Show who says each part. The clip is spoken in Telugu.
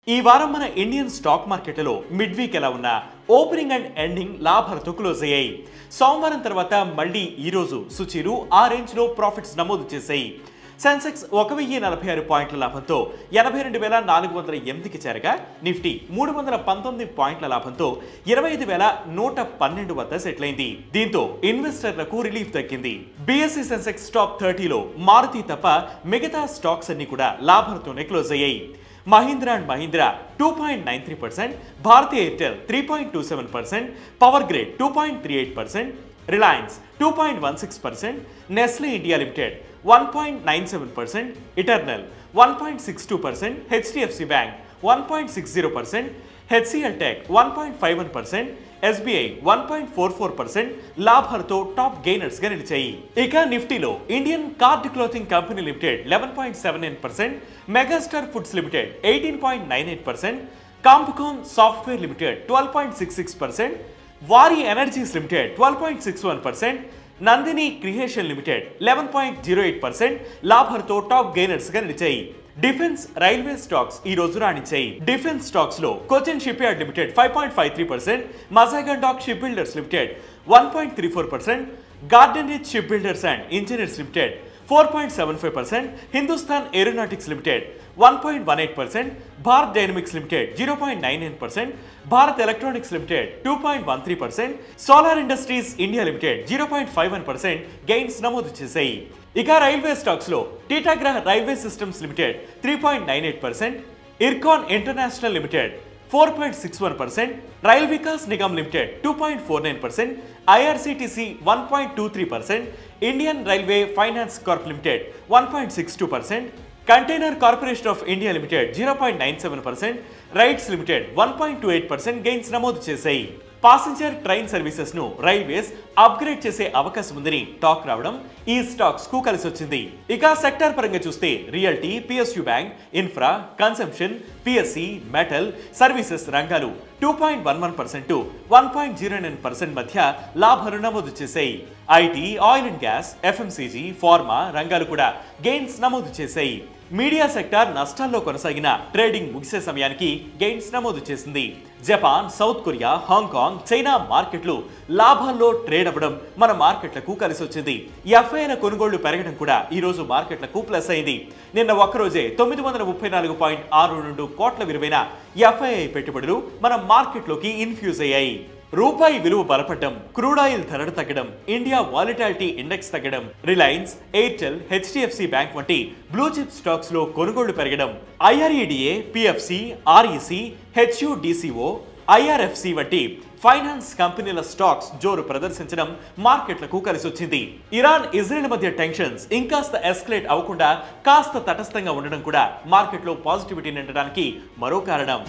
Speaker 1: ఈ వారం మన ఇండియన్ స్టాక్ మార్కెట్లలో మిడ్ వీక్ ఎలా ఉన్నా ఓపెనింగ్ అండ్ ఎండింగ్ లాభాలతో క్లోజ్ అయ్యాయి. సోమవారం తర్వాత మళ్ళీ ఈ రోజు సూచీలు ఆ రేంజ్ లో ప్రాఫిట్స్ నమోదు చేశాయి. సెన్సెక్స్ 1046 పాయింట్ల లాభంతో 82,408కి చేరగా నిఫ్టీ 319 పాయింట్ల లాభంతో 25,112 వద్ద సెటిల్ అయింది. దీంతో ఇన్వెస్టర్లకు రిలీఫ్ దక్కింది. బీఎస్ఈ సెన్సెక్స్ టాప్ 30లో మారుతి తప్ప మిగతా స్టాక్స్ అన్ని కూడా లాభాలతోనే క్లోజ్ అయ్యాయి. Mahindra and Mahindra 2.93%, Bharti Airtel 3.27%, power grid 2.38%, Reliance 2.16%, Nestle India limited 1.97%, Eternal 1.62%, HDFC bank 1.60%, HCL tech 1.51%, SBI 1.44% లాభాలతో టాప్ గెయినర్స్ గా నిలిచాయి. ఇక నిఫ్టీలో Indian card clothing company limited 11.79%, megastar foods limited 18.98%, Compucom software limited 12.66%, Waaree energies limited 12.61%, Nandini creation limited 11.08% లాభాలతో టాప్ గెయినర్స్ గా నిలిచాయి. డిఫెన్స్ రైల్వే స్టాక్స్ ఈ రోజు రాణించాయి. డిఫెన్స్ స్టాక్స్ లో Cochin ship yard limited 5.53%, Mazagon dock ship builders limited 1.34%, garden reach ship builders and engineers limited 4.75%, Hindustan aeronautics limited 1.18%, Bharat dynamics limited 0.99%, Bharat electronics limited 2.13%, solar industries India limited 0.51% gains నమోదు చేశాయి. ఇక రైల్వే స్టాక్స్ లో Titagarh railway systems limited 3.98%, Ircon international limited 4.61%, rail Vikas Nigam limited 2.49%, IRCTC 1.23%, Indian railway finance corp limited 1.62%, container corporation of India limited 0.97%, rights limited 1.28% gains నమోదు చేశాయి. పాసింజర్ ట్రైన్ సర్వీసెస్ ను రైల్వేస్ అప్గ్రేడ్ చేసే అవకాశం ఉందని టాక్ రావడం ఈ స్టాక్స్ కు కలిసి వచ్చింది. ఇక సెక్టార్ పరంగా చూస్తే realty, PSU bank, infra, consumption, PSE, metal, services రంగాలు 2.11% టు 1.09% మధ్య లాభాలు నమోదు చేశాయి. IT, oil and gas, FMCG, pharma రంగాలు కూడా గెయిన్స్ నమోదు చేశాయి. మీడియా సెక్టార్ నష్టాల్లో కొనసాగిన ట్రేడింగ్ ముగిసే సమయానికి గెయిన్స్ నమోదు చేసింది. Japan, south Korea, Hong Kong, China మార్కెట్లు లాభాల్లో ట్రేడ్ అవ్వడం మన మార్కెట్లకు కలిసి వచ్చింది. ఎఫ్ఐల కొనుగోళ్లు పెరగడం కూడా ఈ రోజు మార్కెట్లకు ప్లస్ అయింది. నిన్న ఒక్కరోజే 934.62 కోట్ల విలువైన ఎఫ్ఐఐ పెట్టుబడులు మన మార్కెట్లోకి ఇన్ఫ్యూజ్ అయ్యాయి. రూపాయి విలువ బలపడడం, క్రూడ్ ఆయిల్ ధరలు తగ్గడం, ఇండియా వాలిటాలిటీ ఇండెక్స్ తగ్గడం, రిలయన్స్, ఎయిర్టెల్, హెచ్డిఎఫ్సి బ్యాంక్ వంటి బ్లూ చిప్ స్టాక్స్ లో కొనుగోళ్లు పెరగడం, ఐఆర్ఈడిఏ, పిఎఫ్సి, ఆర్ఈసి, హెచ్యుడిసిఓ, ఐఆర్ఎఫ్సి వంటి ఫైనాన్స్ కంపెనీల స్టాక్స్ జోరు ప్రదర్శించడం మార్కెట్లకు కలిసి వచ్చింది. ఇరాన్, ఇజ్రాయెల్ మధ్య టెన్షన్స్ ఇంకాస్త ఎస్కలేట్ అవ్వకుండా కాస్త తటస్థంగా ఉండడం కూడా మార్కెట్లో పాజిటివిటీ నిండడానికి మరో కారణం.